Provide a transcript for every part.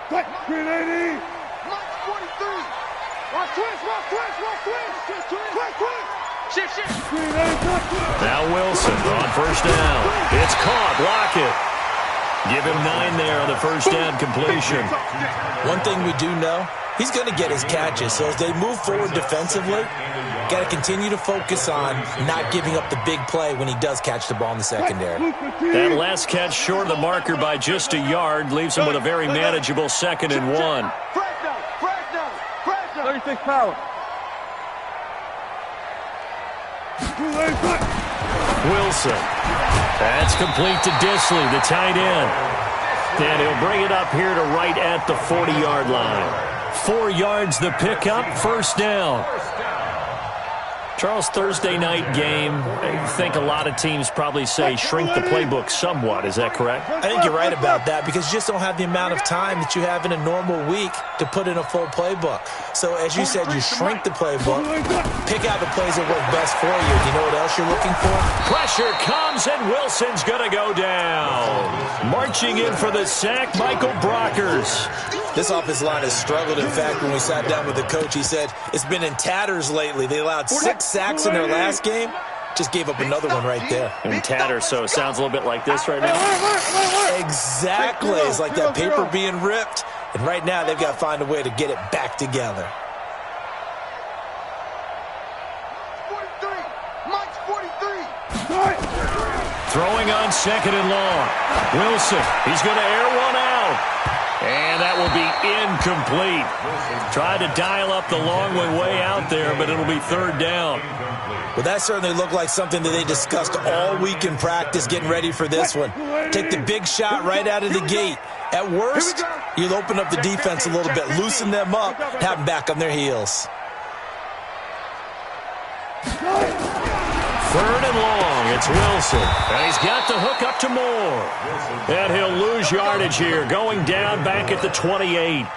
380. Mike 43. Watch twist. Shift. Now Wilson on first down. It's caught. Block it. Give him 9 there on the first down completion. One thing we do know, he's going to get his catches. So as they move forward defensively, got to continue to focus on not giving up the big play when he does catch the ball in the secondary. That last catch short of the marker by just a yard leaves him with a very manageable 2nd and 1. 36 power. Wilson. That's complete to Disley, the tight end. And he'll bring it up here to right at the 40-yard line. 4 yards the pickup, first down. Charles, Thursday night game, I think a lot of teams probably say shrink the playbook somewhat. Is that correct? I think you're right about that because you just don't have the amount of time that you have in a normal week to put in a full playbook. So as you said, you shrink the playbook, pick out the plays that work best for you. Do you know what else you're looking for? Pressure comes, and Wilson's going to go down. Marching in for the sack, Michael Brockers. This offensive line has struggled. In fact, when we sat down with the coach, he said it's been in tatters lately. They allowed 6 sacks in their last game. Just gave up another one right there. In tatters, so it sounds a little bit like this right now. Exactly. It's like that paper being ripped. And right now, they've got to find a way to get it back together. 43. Mike's 43. Throwing on 2nd and long. Wilson, he's going to air one out. And that will be incomplete. Tried to dial up the long one way out there, but it'll be 3rd down. Well, that certainly looked like something that they discussed all week in practice, getting ready for this one. Take the big shot right out of the gate. At worst, you'll open up the defense a little bit, loosen them up, have them back on their heels. 3rd and long, it's Wilson. And he's got the hook up to Moore. And he'll lose yardage here, going down back at the 28.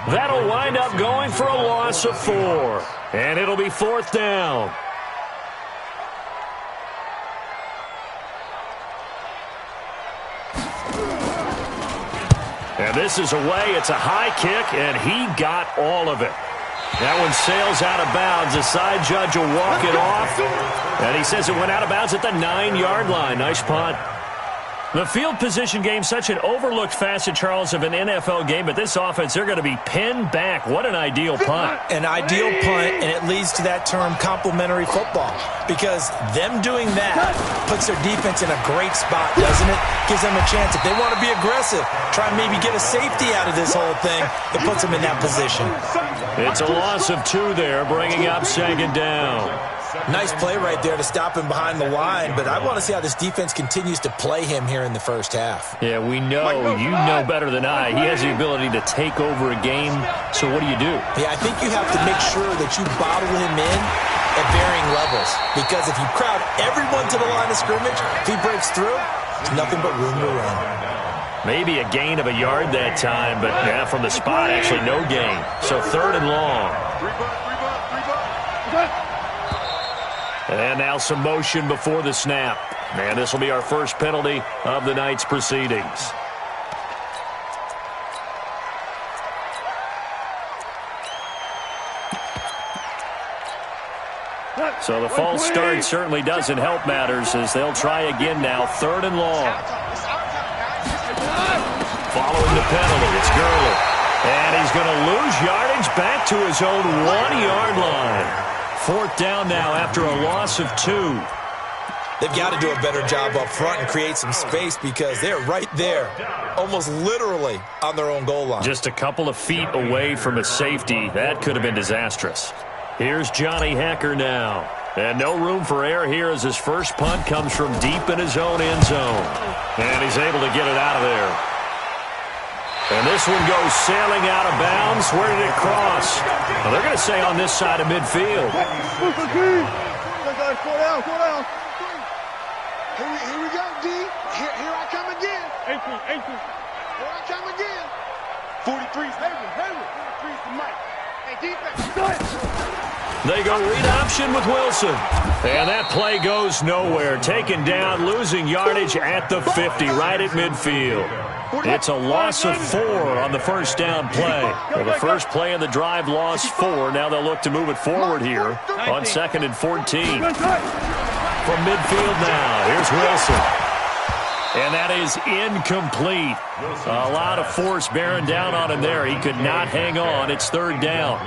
That'll wind up going for a loss of 4. And it'll be 4th down. And this is away. It's a high kick, and he got all of it. That one sails out of bounds. The side judge will walk it off. And he says it went out of bounds at the 9-yard line. Nice punt. The field position game, such an overlooked facet, Charles, of an NFL game. But this offense, they're going to be pinned back. What an ideal punt. An ideal punt, and it leads to that term complementary football. Because them doing that puts their defense in a great spot, doesn't it? Gives them a chance. If they want to be aggressive, try and maybe get a safety out of this whole thing, it puts them in that position. It's a loss of 2 there, bringing up 2nd down. Nice play right there to stop him behind the line, but I want to see how this defense continues to play him here in the first half. Yeah, we know. You know better than I. He has the ability to take over a game, so what do you do? Yeah, I think you have to make sure that you bottle him in at varying levels, because if you crowd everyone to the line of scrimmage, if he breaks through, there's nothing but room to run. Maybe a gain of a yard that time, but yeah, from the spot, actually no gain. So 3rd and long. And now some motion before the snap. And this will be our first penalty of the night's proceedings. So the false start certainly doesn't help matters as they'll try again now. 3rd and long. Following the penalty, it's Gurley. And he's going to lose yardage back to his own 1-yard line. 4th down now after a loss of 2. They've got to do a better job up front and create some space because they're right there, almost literally on their own goal line. Just a couple of feet away from a safety. That could have been disastrous. Here's Johnny Hecker now. And no room for error here as his first punt comes from deep in his own end zone. And he's able to get it out of there. And this one goes sailing out of bounds. Where did it cross? Well, they're going to say on this side of midfield. Go down. Here we go, D. Here I come again. 18. Here I come again. 43's Hayward. 43's to Mike. Hey, defense. They go read option with Wilson. And that play goes nowhere. Taken down, losing yardage at the 50, right at midfield. It's a loss of 4 on the first down play. Well, the first play of the drive lost 4. Now they'll look to move it forward here on 2nd and 14. From midfield now, here's Wilson. And that is incomplete. A lot of force bearing down on him there. He could not hang on. It's 3rd down.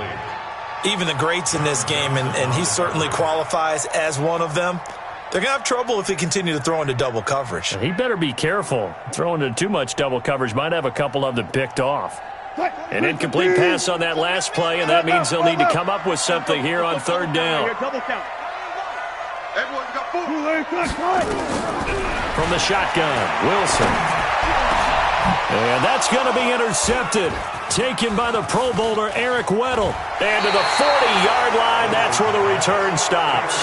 Even the greats in this game, and he certainly qualifies as one of them, they're going to have trouble if they continue to throw into double coverage. He better be careful. Throwing into too much double coverage might have a couple of them picked off. An incomplete pass on that last play, and that means they'll need to come up with something here on 3rd down. From the shotgun, Wilson. And that's going to be intercepted. Taken by the Pro Bowler, Eric Weddle. And to the 40-yard line, that's where the return stops.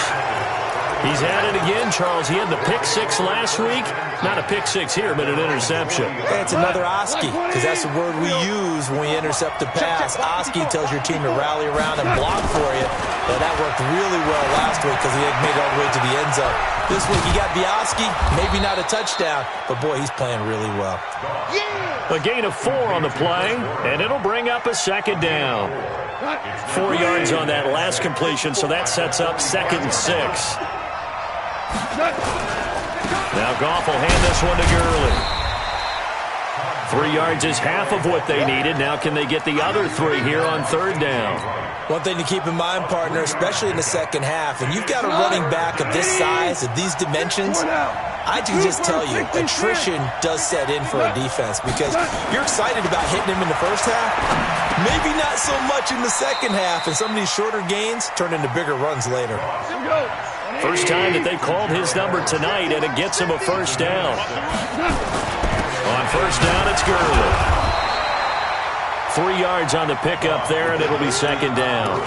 He's had it again, Charles. He had the pick 6 last week. Not a pick 6 here, but an interception. It's another Oski, because that's the word we use when we intercept the pass. Oski tells your team to rally around and block for you. Well, that worked really well last week because he had made it all the way to the end zone. This week he got the Oski, maybe not a touchdown, but boy, he's playing really well. A gain of 4 on the play, and it'll bring up a 2nd down. 4 yards on that last completion, so that sets up 2nd and 6. Now Goff will hand this one to Gurley. 3 yards is half of what they needed. Now can they get the other 3 here on 3rd down? One thing to keep in mind, partner, especially in the second half, and you've got a running back of this size, of these dimensions, I can just tell you, attrition does set in for a defense because you're excited about hitting him in the first half, maybe not so much in the second half, and some of these shorter gains turn into bigger runs later. First time that they called his number tonight, and it gets him a first down. On first down, it's Gurley. 3 yards on the pickup there, and it'll be 2nd down.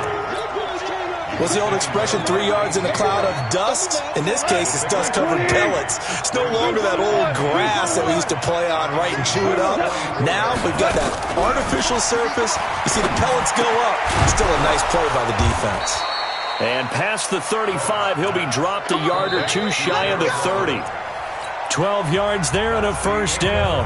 What's the old expression, 3 yards in a cloud of dust? In this case, it's dust-covered pellets. It's no longer that old grass that we used to play on, right, and chew it up. Now we've got that artificial surface. You see the pellets go up. Still a nice play by the defense. And past the 35, he'll be dropped a yard or 2 shy of the 30. 12 yards there and a first down.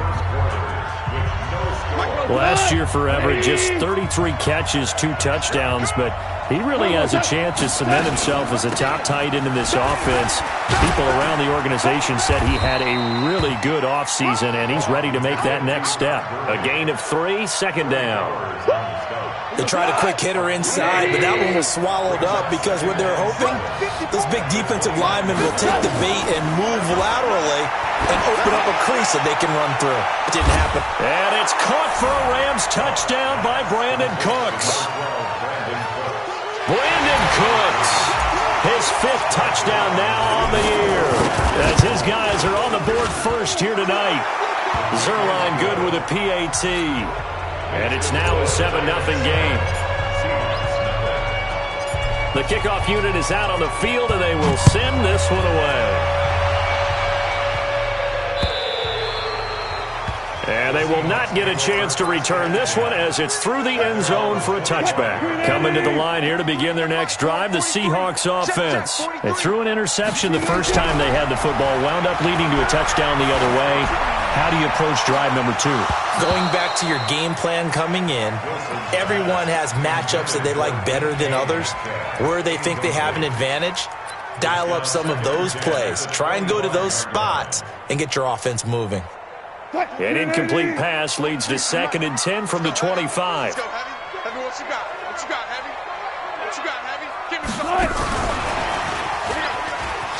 Last year for Everett, just 33 catches, 2 touchdowns, but he really has a chance to cement himself as a top tight end in this offense. People around the organization said he had a really good offseason, and he's ready to make that next step. A gain of 3, 2nd down. They tried a quick hitter inside, but that one was swallowed up because what they're hoping, those big defensive linemen will take the bait and move laterally and open up a crease that they can run through. It didn't happen. And it's caught for a Rams touchdown by Brandon Cooks. Brandon Cooks, his 5th touchdown now on the year, as his guys are on the board first here tonight. Zerline good with a PAT. And it's now a 7-0 game. The kickoff unit is out on the field, and they will send this one away. And they will not get a chance to return this one as it's through the end zone for a touchback. Coming to the line here to begin their next drive, the Seahawks offense. They threw an interception the first time they had the football, wound up leading to a touchdown the other way. How do you approach drive number 2? Going back to your game plan coming in, everyone has matchups that they like better than others, where they think they have an advantage. Dial up some of those plays. Try and go to those spots and get your offense moving. An incomplete pass leads to 2nd and 10 from the 25. Let's go, Heavy. Heavy, what you got? What you got, Heavy? What you got, Heavy? Give me something.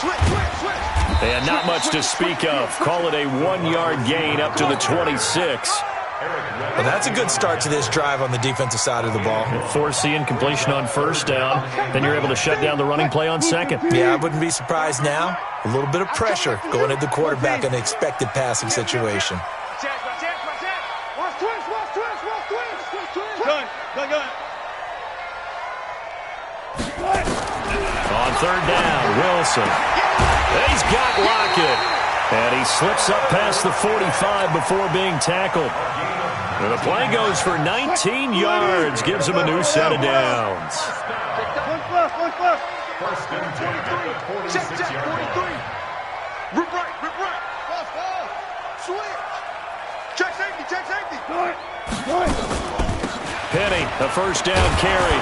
Switch. And not much to speak of. Call it a 1-yard gain up to the 26. Well, that's a good start to this drive on the defensive side of the ball. Force the incompletion on first down. Then you're able to shut down the running play on 2nd. Yeah, I wouldn't be surprised now. A little bit of pressure going at the quarterback in an expected passing situation. On 3rd down, Wilson. He's got Lockett. And he slips up past the 45 before being tackled. And the play goes for 19 yards, gives him a new set of downs. First and 10 at the 46-yard line. Rip right, rip right. Ball. Switch. Check safety. Penny, a first down carry.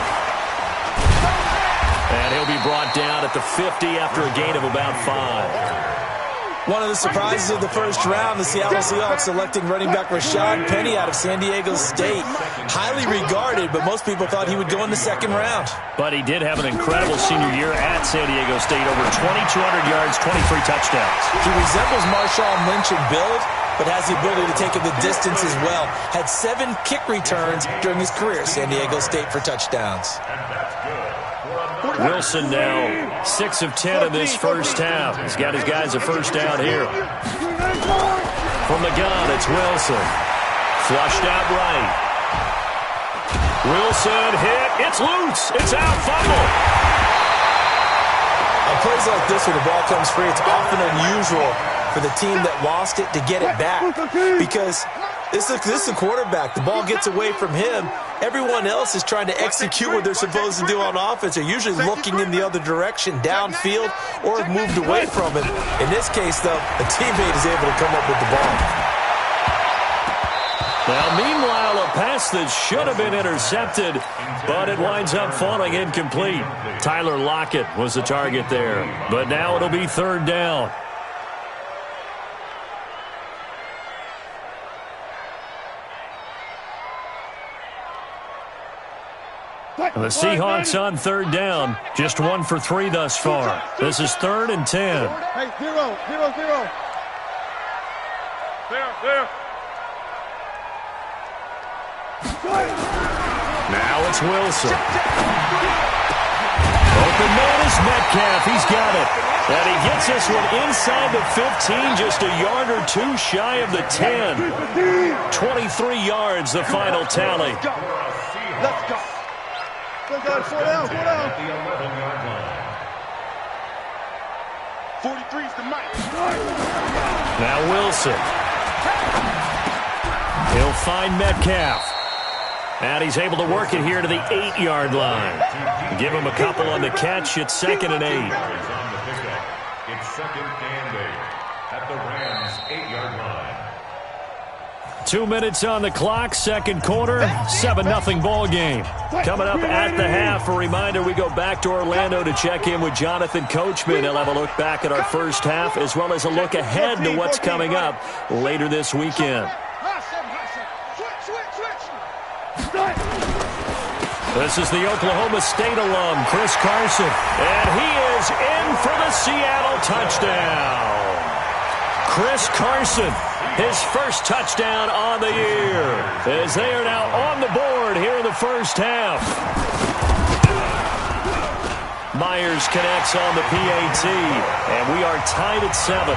And he'll be brought down at the 50 after a gain of about 5. One of the surprises of the first round, the Seattle Seahawks selecting running back Rashad Penny out of San Diego State. Highly regarded, but most people thought he would go in the second round. But he did have an incredible senior year at San Diego State. Over 2,200 yards, 23 touchdowns. He resembles Marshawn Lynch in build, but has the ability to take it the distance as well. Had 7 kick returns during his career at San Diego State for touchdowns. Wilson now 6 of 10 in this first half. He's got his guys a first down here. From the gun, it's Wilson. Flushed out right. Wilson hit. It's loose. It's out. Fumble. On plays like this where the ball comes free, it's often unusual for the team that lost it to get it back. Because this is a quarterback. The ball gets away from him. Everyone else is trying to execute what they're supposed to do on offense. They're usually looking in the other direction, downfield, or have moved away from it. In this case, though, a teammate is able to come up with the ball. Now, meanwhile, a pass that should have been intercepted, but it winds up falling incomplete. Tyler Lockett was the target there, but now it'll be third down. The Seahawks on third down. Just 1 for 3 thus far. This is 3rd and 10. Hey, 0. There. Now it's Wilson. Open man is Metcalf. He's got it. And he gets this one inside the 15, just a yard or 2 shy of the 10. 23 yards, the final tally. Let's go. Slow down. 43's the mic. Now Wilson. He'll find Metcalf. And he's able to work it here to the 8-yard line. Give him a couple on the catch. It's 2nd and 8. It's 2nd and 8 at the Rams' 8-yard line. 2 minutes on the clock, second quarter, 7-0 ball game. Coming up at the half, a reminder, we go back to Orlando to check in with Jonathan Coachman. He'll have a look back at our first half, as well as a look ahead to what's coming up later this weekend. This is the Oklahoma State alum, Chris Carson, and he is in for the Seattle touchdown. Chris Carson, his first touchdown on the year, as they are now on the board here in the first half. Myers connects on the PAT, and we are tied at 7.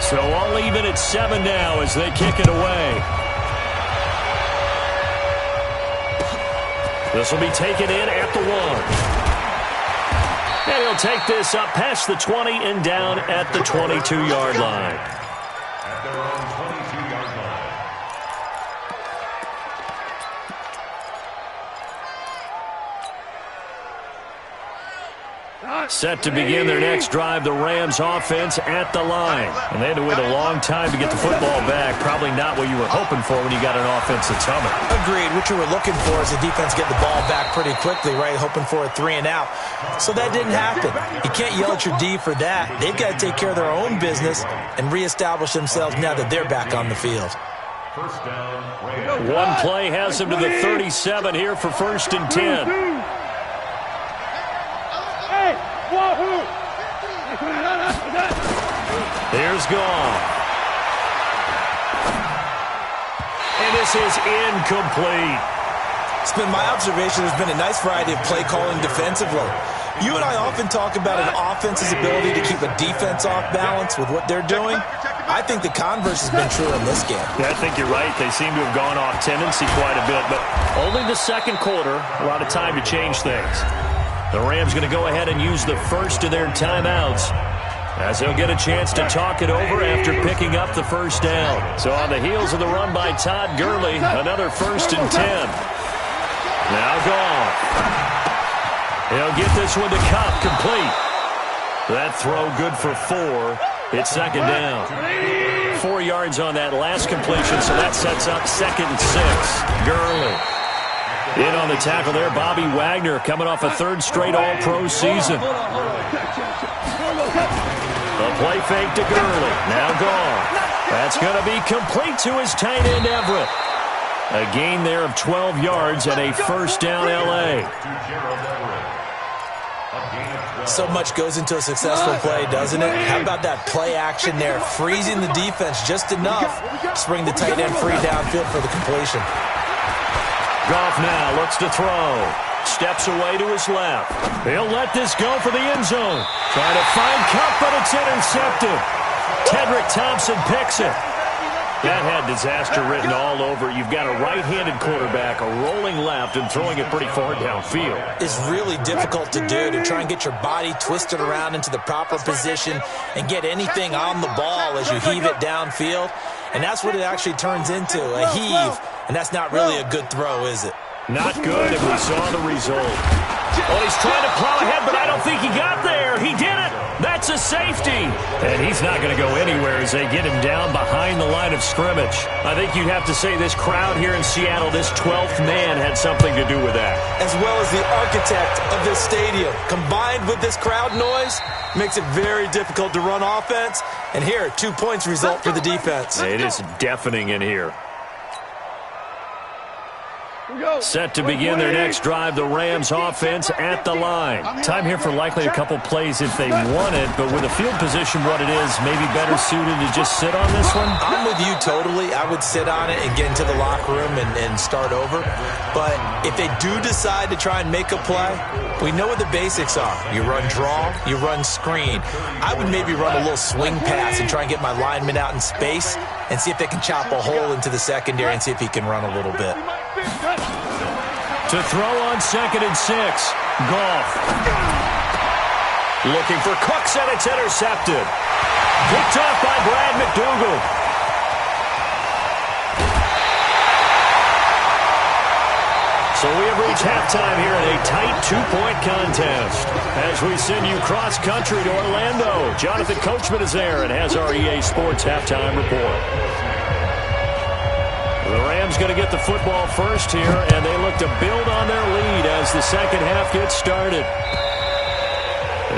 So all even at 7 now as they kick it away. This will be taken in at the 1. And he'll take this up past the 20 and down at the 22-yard line. At their own 22-yard line. Set to begin their next drive, the Rams offense at the line. And they had to wait a long time to get the football back. Probably not what you were hoping for when you got an offense that's humming. Agreed. What you were looking for is the defense get the ball back pretty quickly, right? Hoping for a 3 and out. So that didn't happen. You can't yell at your D for that. They've got to take care of their own business and reestablish themselves now that they're back on the field. First down, Rams. One play has them to the 37 here for 1st and 10. Here's Goff. And this is incomplete. It's been my observation there's been a nice variety of play calling defensively. You and I often talk about an offense's ability to keep a defense off balance with what they're doing. I think the converse has been true in this game. Yeah, I think you're right. They seem to have gone off tendency quite a bit, but only the second quarter, a lot of time to change things. The Rams going to go ahead and use the first of their timeouts, as they'll get a chance to talk it over after picking up the first down. So on the heels of the run by Todd Gurley, another 1st and 10. Now Goff. He'll get this one to Cup, complete. That throw good for 4. It's second down. 4 yards on that last completion, so that sets up 2nd and 6. Gurley. In on the tackle there, Bobby Wagner coming off a 3rd straight All-Pro season. The play fake to Gurley. Now Goff. That's going to be complete to his tight end, Everett. A gain there of 12 yards and a first down, L.A. So much goes into a successful play, doesn't it? How about that play action there, freezing the defense just enough to bring the tight end free downfield for the completion. Goff now looks to throw. Steps away to his left. He'll let this go for the end zone. Trying to find Cup, but it's intercepted. Tedrick Thompson picks it. That had disaster written all over it. You've got a right-handed quarterback, a rolling left, and throwing it pretty far downfield. It's really difficult to do, to try and get your body twisted around into the proper position and get anything on the ball as you heave it downfield. And that's what it actually turns into, a heave. And that's not really a good throw, is it? Not good, and we saw the result. Oh, he's trying to plow ahead, but I don't think he got there. He did it. That's a safety. And he's not going to go anywhere as they get him down behind the line of scrimmage. I think you'd have to say this crowd here in Seattle, this 12th man had something to do with that. As well as the architect of this stadium. Combined with this crowd noise, makes it very difficult to run offense. And here, 2 points result for the defense. It is deafening in here. Set to begin their next drive, the Rams offense at the line. Time here for likely a couple plays if they want it, but with the field position what it is, maybe better suited to just sit on this one? I'm with you totally. I would sit on it and get into the locker room and start over. But if they do decide to try and make a play, we know what the basics are. You run draw, you run screen. I would maybe run a little swing pass and try and get my lineman out in space and see if they can chop a hole into the secondary and see if he can run a little bit. To throw on 2nd and 6. Goff. Looking for Cooks, and it's intercepted. Picked off by Brad McDougal. So we have reached halftime here in a tight 2-point contest. As we send you cross-country to Orlando, Jonathan Coachman is there and has our EA Sports halftime report. The Rams going to get the football first here, and they look to build on their lead as the second half gets started.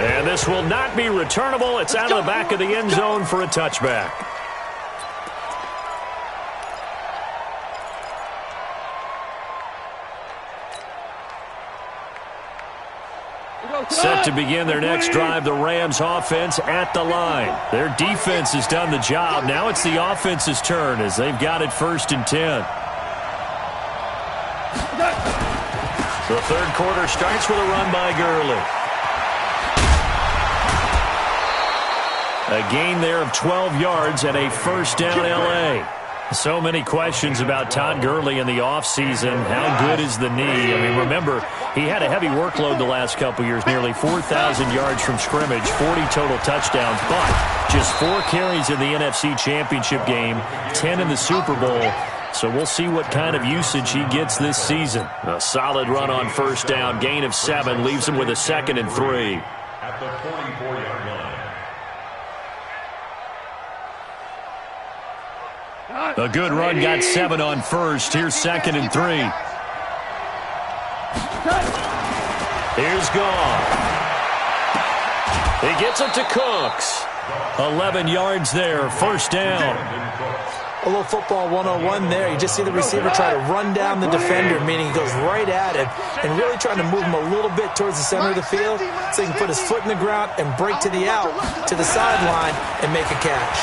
And this will not be returnable. It's out of the back of the end zone for a touchback. Set to begin their next drive, the Rams offense at the line. Their defense has done the job. Now it's the offense's turn as they've got it 1st and 10. The third quarter starts with a run by Gurley. A gain there of 12 yards and a first down, L.A. So many questions about Todd Gurley in the offseason. How good is the knee? I mean, remember, he had a heavy workload the last couple years, nearly 4,000 yards from scrimmage, 40 total touchdowns, but just 4 carries in the NFC Championship game, 10 in the Super Bowl. So we'll see what kind of usage he gets this season. A solid run on first down, gain of 7, leaves him with a 2nd and 3. At the 44-yard line. A good run, got 7 on first. Here's 2nd and 3. Here's Goff. He gets it to Cooks. 11 yards there, first down. A little football 101 there. You just see the receiver try to run down the defender, meaning he goes right at him and really trying to move him a little bit towards the center of the field so he can put his foot in the ground and break to the out, to the sideline, and make a catch.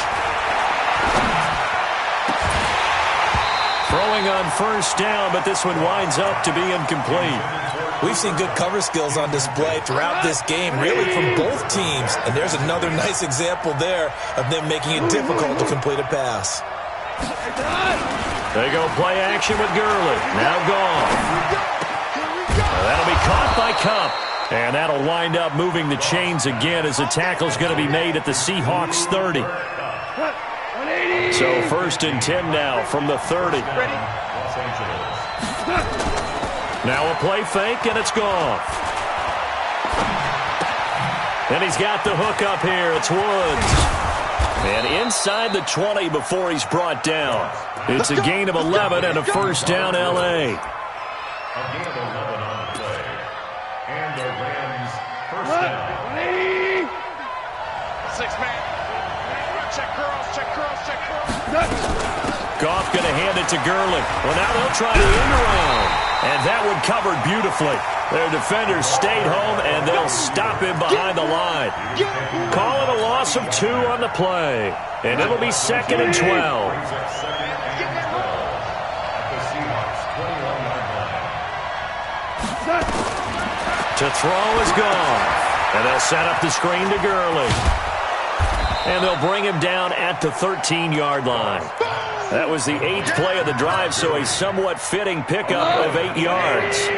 Throwing on first down, but this one winds up to be incomplete. We've seen good cover skills on display throughout this game, really from both teams. And there's another nice example there of them making it difficult to complete a pass. They go play action with Gurley. Now Goff. That'll be caught by Cup. And that'll wind up moving the chains again as the tackle's going to be made at the Seahawks 30. So 1st and 10 now from the 30. Now a play fake, and it's gone. And he's got the hook up here. It's Woods. And inside the 20 before he's brought down. It's a gain of 11 and a first down, L.A. A gain of 11 on the play. And the Rams first down. 6-man. Check curls. Goff going to hand it to Gurley. Well, now they'll try to end around. And that one covered beautifully. Their defenders stayed home, and they'll stop him behind the line. Call it a loss of 2 on the play. And it'll be 2nd and 12. To throw is gone. And they'll set up the screen to Gurley. And they'll bring him down at the 13-yard line. That was the 8th play of the drive, so a somewhat fitting pickup of 8 yards.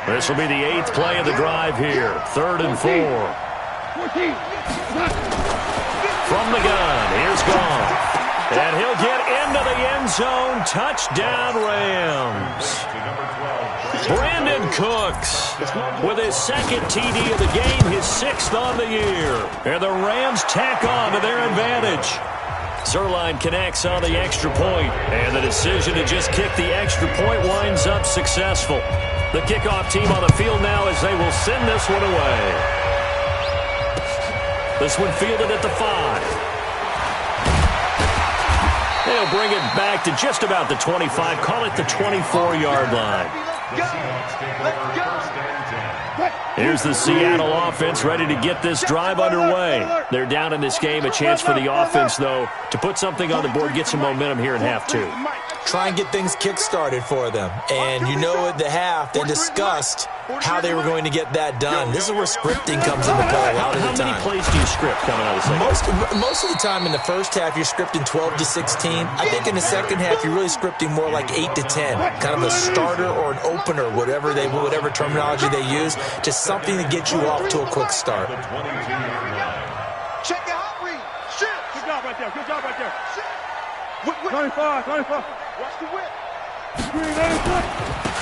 This will be the 8th play of the drive here. 3rd and 4. From the gun, here's Goff. And he'll get into the end zone. Touchdown, Rams. Brandon Cooks with his 2nd TD of the game, his 6th on the year. And the Rams tack on to their advantage. Zerline connects on the extra point, and the decision to just kick the extra point winds up successful. The kickoff team on the field now as they will send this one away. This one fielded at the 5. They'll bring it back to just about the 25, call it the 24-yard line. Here's the Seattle offense ready to get this drive underway. They're down in this game. A chance for the offense, though, to put something on the board, get some momentum here in half 2. Try and get things kick-started for them. And you know at the half, they discussed how they were going to get that done. This is where scripting comes into play a lot of the time. How many plays do you script coming out of the second? Most of the time in the first half, you're scripting 12 to 16. I think in the second half, you're really scripting more like 8 to 10. Kind of a starter or an opener, whatever terminology they use. Just something to get you off to a quick start. Check your hot read. Shit. Good job right there. 25. Watch the whip.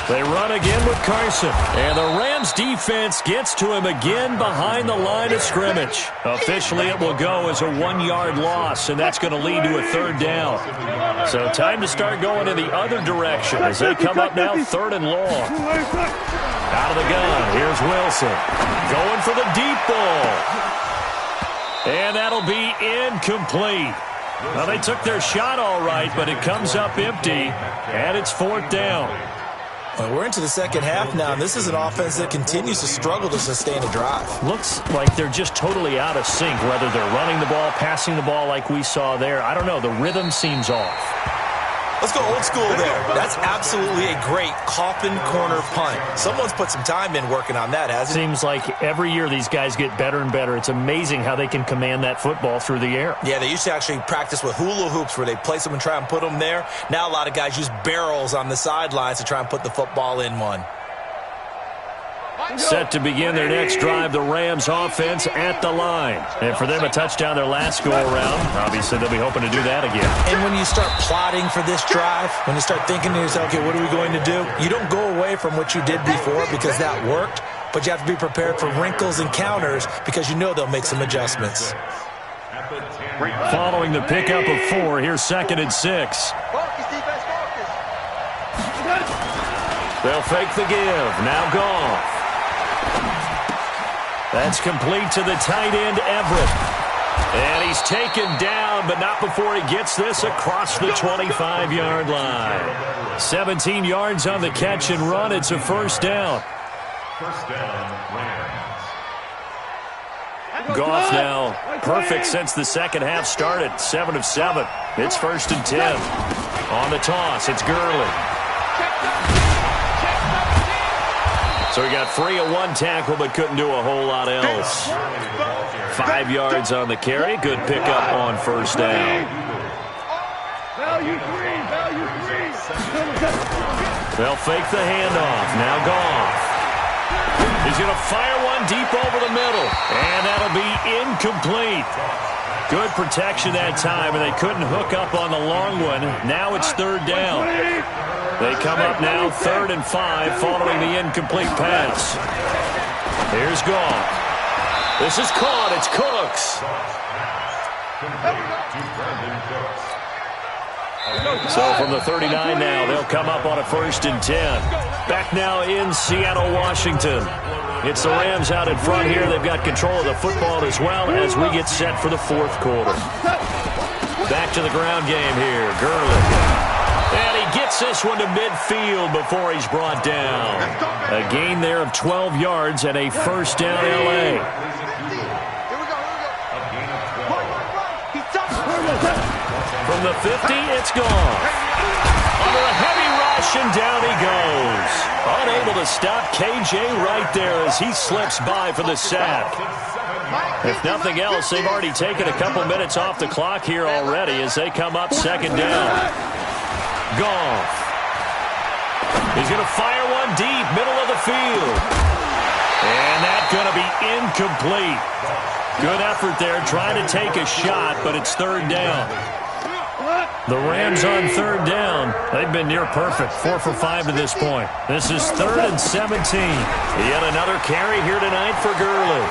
They run again with Carson. And the Rams defense gets to him again behind the line of scrimmage. Officially, it will go as a 1-yard loss, and that's going to lead to a 3rd down. So time to start going in the other direction as they come up now 3rd and long. Out of the gun, here's Wilson. Going for the deep ball. And that'll be incomplete. Well, they took their shot all right, but it comes up empty, and it's 4th down. Well, we're into the second half now, and this is an offense that continues to struggle to sustain a drive. Looks like they're just totally out of sync, whether they're running the ball, passing the ball like we saw there. I don't know. The rhythm seems off. Let's go old school there. That's absolutely a great coffin corner punt. Someone's put some time in working on that, hasn't it? Seems like every year these guys get better and better. It's amazing how they can command that football through the air. Yeah, they used to actually practice with hula hoops where they place them and try and put them there. Now a lot of guys use barrels on the sidelines to try and put the football in one. Set to begin their next drive, the Rams offense at the line. And for them, a touchdown their last go-around. Obviously, they'll be hoping to do that again. And when you start plotting for this drive, when you start thinking to yourself, okay, what are we going to do? You don't go away from what you did before because that worked, but you have to be prepared for wrinkles and counters because you know they'll make some adjustments. Following the pickup of 4, here's 2nd and 6. They'll fake the give. Now Goff. That's complete to the tight end, Everett. And he's taken down, but not before he gets this across the 25-yard line. 17 yards on the catch and run. It's a 1st down. First down, Rams. Goff now perfect since the second half started. 7 of 7. It's 1st and 10. On the toss, it's Gurley. So he got free of 1 tackle, but couldn't do a whole lot else. 5 yards on the carry. Good pickup on 1st down. They'll fake the handoff. Now Goff. He's going to fire one deep over the middle. And that'll be incomplete. Good protection that time, and they couldn't hook up on the long one. Now it's third down. They come up now 3rd and 5 following the incomplete pass. Here's Goff. This is caught. It's Cooks. So from the 39 now, they'll come up on a 1st and 10. Back now in Seattle, Washington. It's the Rams out in front here. They've got control of the football as well as we get set for the 4th quarter. Back to the ground game here. Gurley. And he gets this one to midfield before he's brought down. A gain there of 12 yards and a 1st down L.A. From the 50, it's gone. Under a heavy rush, and down he goes. Unable to stop KJ right there as he slips by for the sack. If nothing else, they've already taken a couple minutes off the clock here already as they come up 2nd down. Goff. He's going to fire one deep, middle of the field. And that's going to be incomplete. Good effort there, trying to take a shot, but it's 3rd down. The Rams on 3rd down. They've been near perfect, 4 for 5 to this point. This is 3rd and 17. Yet another carry here tonight for Gurley.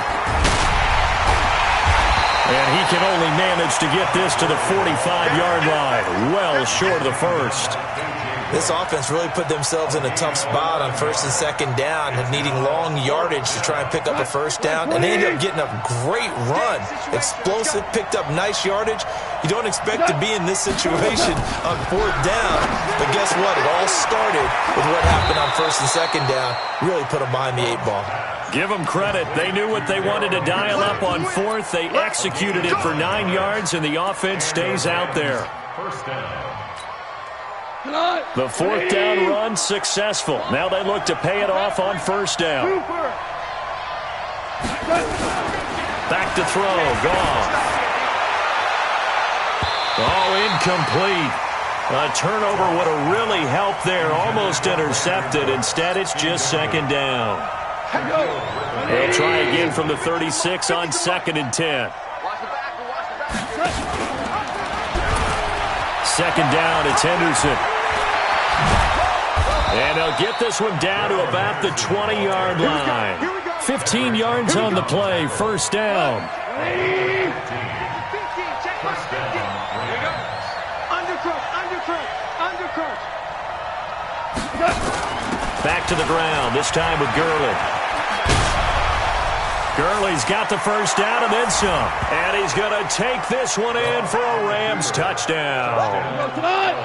And he can only manage to get this to the 45-yard line, well short of the 1st. This offense really put themselves in a tough spot on 1st and 2nd down, needing long yardage to try and pick up a 1st down, and they ended up getting a great run. Explosive, picked up nice yardage. You don't expect to be in this situation on 4th down, but guess what? It all started with what happened on 1st and 2nd down. Really put them behind the 8 ball. Give them credit. They knew what they wanted to dial up on 4th. They executed it for 9 yards, and the offense stays out there. 1st down. The 4th down run successful. Now they look to pay it off on 1st down. Back to throw. Goff. Oh, incomplete. A turnover would have really helped there. Almost intercepted. Instead, it's just 2nd down. They'll try again from the 36 on 2nd and 10. 2nd down, it's Henderson. And they'll get this one down to about the 20-yard line. 15 yards on the play, 1st down. Back to the ground, this time with Gurley. Gurley's got the 1st down and then some. And he's going to take this one in for a Rams touchdown.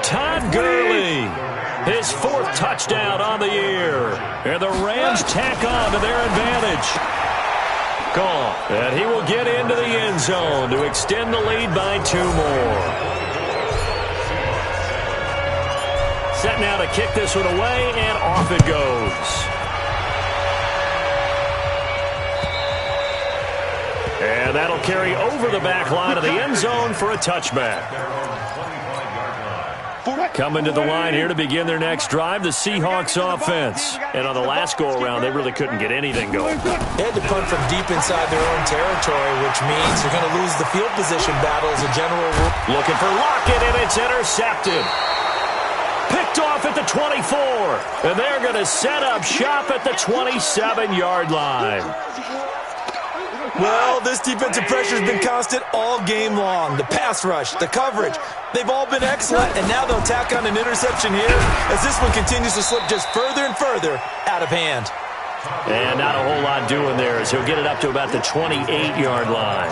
Todd Gurley, his 4th touchdown on the year. And the Rams tack on to their advantage. Goff, and he will get into the end zone to extend the lead by 2 more. Set now to kick this one away, and off it goes. And that'll carry over the back line of the end zone for a touchback. Coming to the line here to begin their next drive, the Seahawks offense. And on the last go-around, they really couldn't get anything going. They had to punt from deep inside their own territory, which means they're going to lose the field position battle as a general rule. Looking for Lockett, and it's intercepted. Picked off at the 24. And they're going to set up shop at the 27-yard line. Well, this defensive pressure has been constant all game long. The pass rush, the coverage, they've all been excellent, and now they'll tack on an interception here as this one continues to slip just further and further out of hand. And not a whole lot doing there as he'll get it up to about the 28-yard line.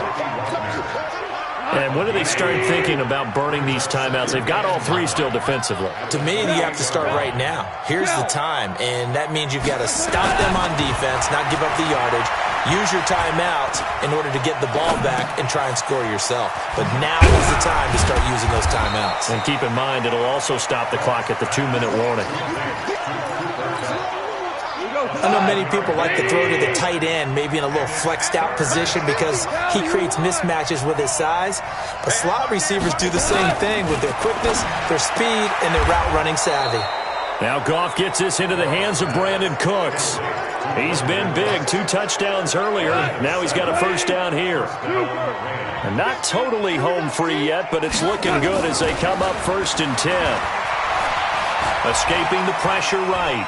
And when do they start thinking about burning these timeouts? They've got all 3 still defensively. To me, you have to start right now. Here's the time, and that means you've got to stop them on defense, not give up the yardage. Use your timeout in order to get the ball back and try and score yourself. But now is the time to start using those timeouts. And keep in mind, it'll also stop the clock at the 2-minute warning. I know many people like to throw to the tight end, maybe in a little flexed out position because he creates mismatches with his size. But slot receivers do the same thing with their quickness, their speed, and their route running savvy. Now Goff gets this into the hands of Brandon Cooks. He's been big, 2 touchdowns earlier. Now he's got a first down here. And not totally home free yet, but it's looking good as they come up 1st and 10. Escaping the pressure right.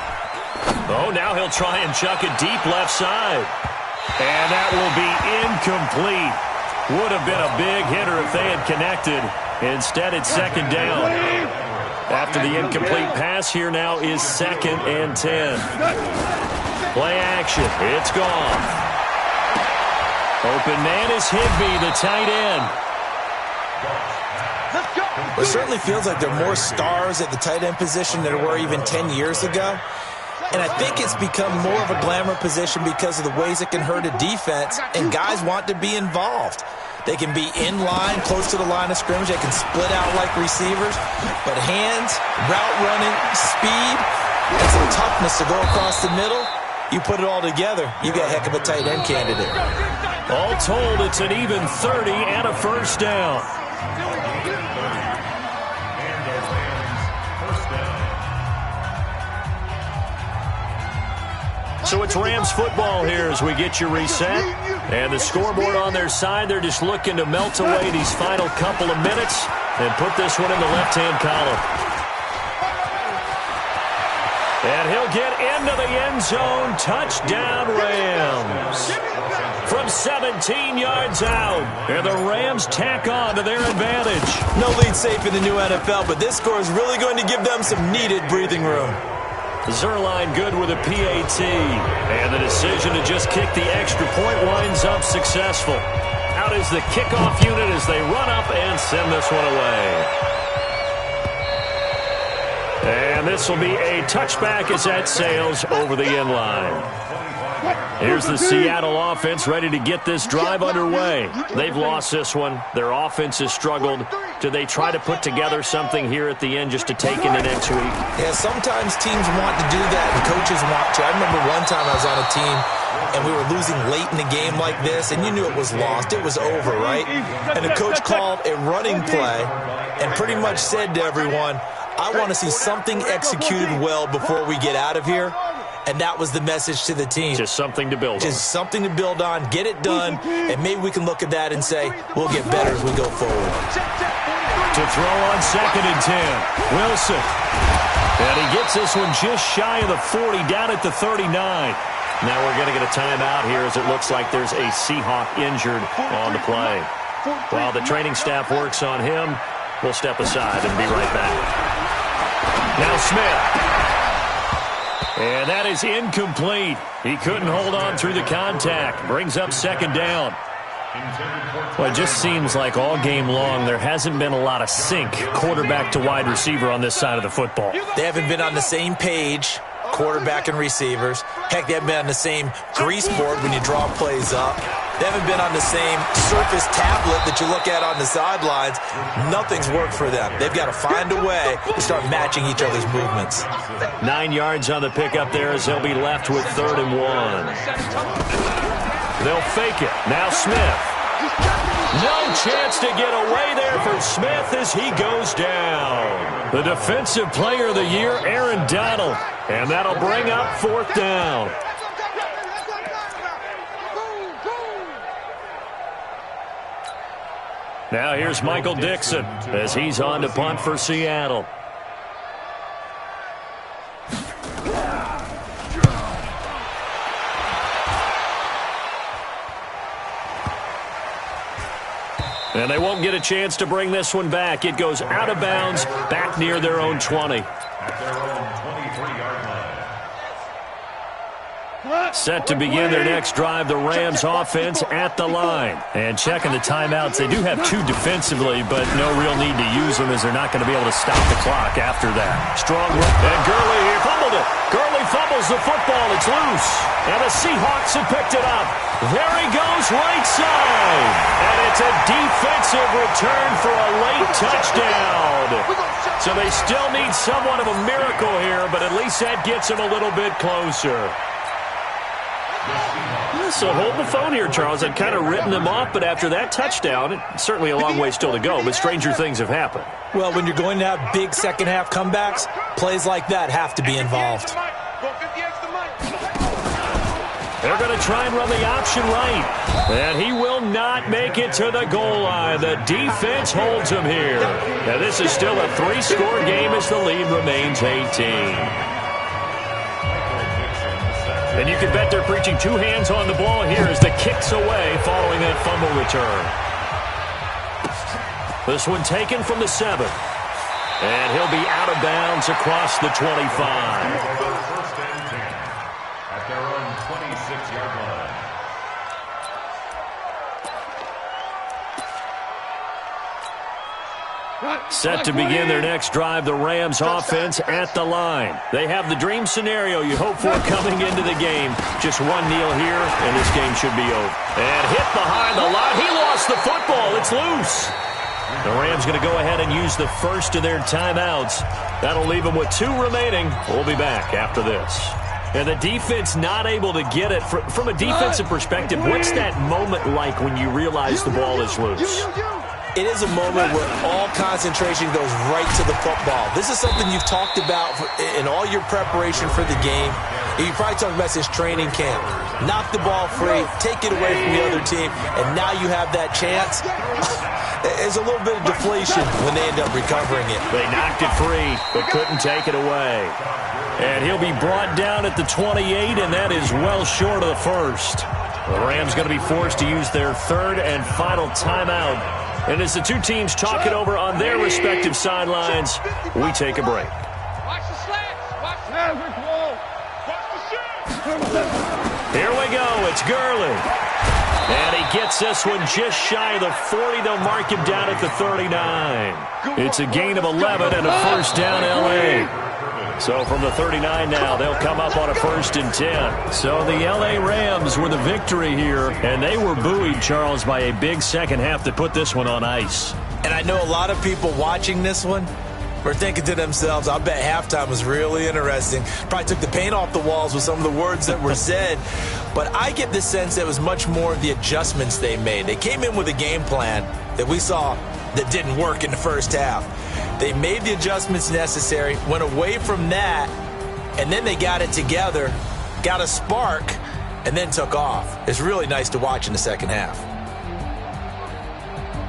Oh, now he'll try and chuck it deep left side. And that will be incomplete. Would have been a big hitter if they had connected. Instead, it's 2nd down. After the incomplete pass, here now is 2nd and 10. Play action. It's gone. Open man is Higbee, the tight end. It certainly feels like there are more stars at the tight end position than there were even 10 years ago. And I think it's become more of a glamour position because of the ways it can hurt a defense, and guys want to be involved. They can be in line, close to the line of scrimmage. They can split out like receivers. But hands, route running, speed, and some toughness to go across the middle, you put it all together, you got a heck of a tight end candidate. All told, it's an even 30 and a first down. So it's Rams football here as we get you reset. And the scoreboard on their side, they're just looking to melt away these final couple of minutes and put this one in the left-hand column. And he'll get into the end zone. Touchdown, Rams. From 17 yards out. And the Rams tack on to their advantage. No lead safe in the new NFL, but this score is really going to give them some needed breathing room. Zerline good with a PAT. And the decision to just kick the extra point winds up successful. Out is the kickoff unit as they run up and send this one away. And this will be a touchback as that sails over the end line. Here's the Seattle offense ready to get this drive underway. They've lost this one. Their offense has struggled. Do they try to put together something here at the end just to take into next week? Yeah, sometimes teams want to do that and coaches want to. I remember one time I was on a team and we were losing late in the game like this, and you knew it was lost. It was over, right? And the coach called a running play and pretty much said to everyone, I want to see something executed well before we get out of here. And that was the message to the team. Just something to build on. Just something to build on, get it done, and maybe we can look at that and say, we'll get better as we go forward. To throw on 2nd and 10. Wilson. And he gets this one just shy of the 40, down at the 39. Now we're going to get a timeout here as it looks like there's a Seahawk injured on the play. While the training staff works on him, we'll step aside and be right back. Now Smith. And that is incomplete. He couldn't hold on through the contact. Brings up 2nd down. Well, it just seems like all game long there hasn't been a lot of sync quarterback to wide receiver on this side of the football. They haven't been on the same page, quarterback and receivers. Heck, they haven't been on the same grease board when you draw plays up. They haven't been on the same surface tablet that you look at on the sidelines. Nothing's worked for them. They've got to find a way to start matching each other's movements. 9 yards on the pickup there as they'll be left with 3rd and 1. They'll fake it. Now Smith. No chance to get away there for Smith as he goes down. The defensive player of the year, Aaron Donald. And that'll bring up 4th down. Now here's Michael Dixon as he's on to punt for Seattle. And they won't get a chance to bring this one back. It goes out of bounds, back near their own 20. At their own 23-yard line. Set to begin their next drive, the Rams offense at the line. And checking the timeouts, they do have 2 defensively, but no real need to use them as they're not going to be able to stop the clock after that. Strong work. And Gurley here fumbled it. Gurley fumbles the football. It's loose. And the Seahawks have picked it up. There he goes, right side. And it's a defensive return for a late touchdown. So they still need somewhat of a miracle here, but at least that gets them a little bit closer. So hold the phone here, Charles. I'd kind of written them off, but after that touchdown, it's certainly a long way still to go, but stranger things have happened. Well, when you're going to have big second-half comebacks, plays like that have to be involved. They're going to try and run the option right. And he will not make it to the goal line. The defense holds him here. Now, this is still a 3-score game as the lead remains 18. And you can bet they're preaching 2 hands on the ball here as the kick's away following that fumble return. This one taken from the 7. And he'll be out of bounds across the 25. First and 10 at their own 26-yard line. Set to begin their next drive, the Rams offense at the line. They have the dream scenario you hope for coming into the game. Just one kneel here, and this game should be over. And hit behind the line. He lost the football. It's loose. The Rams going to go ahead and use the first of their timeouts. That'll leave them with 2 remaining. We'll be back after this. And the defense not able to get it. From a defensive perspective, what's that moment like when you realize the ball is loose? It is a moment where all concentration goes right to the football. This is something you've talked about in all your preparation for the game. You probably talked about since training camp. Knock the ball free, take it away from the other team, and now you have that chance. There's a little bit of deflation when they end up recovering it. They knocked it free, but couldn't take it away. And he'll be brought down at the 28, and that is well short of the first. The Rams going to be forced to use their 3rd and final timeout. And as the 2 teams talk it over on their respective sidelines, we take a break. Watch the slants. Watch the wall. Watch the shit. Here we go. It's Gurley. And he gets this one just shy of the 40. They'll mark him down at the 39. It's a gain of 11 and a first down L.A. So from the 39 now, they'll come up on a 1st and 10. So the L.A. Rams were the victory here, and they were buoyed, Charles, by a big second half that put this one on ice. And I know a lot of people watching this one were thinking to themselves, I bet halftime was really interesting. Probably took the paint off the walls with some of the words that were said. But I get the sense that it was much more of the adjustments they made. They came in with a game plan that we saw that didn't work in the first half. They made the adjustments necessary, went away from that, and then they got it together, got a spark, and then took off. It's really nice to watch in the second half.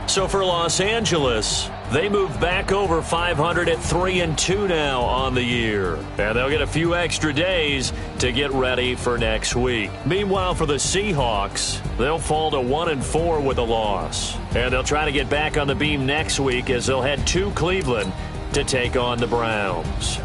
So for Los Angeles, they move back over 500 at 3-2 now on the year. And they'll get a few extra days to get ready for next week. Meanwhile, for the Seahawks, they'll fall to 1-4 with a loss. And they'll try to get back on the beam next week as they'll head to Cleveland to take on the Browns.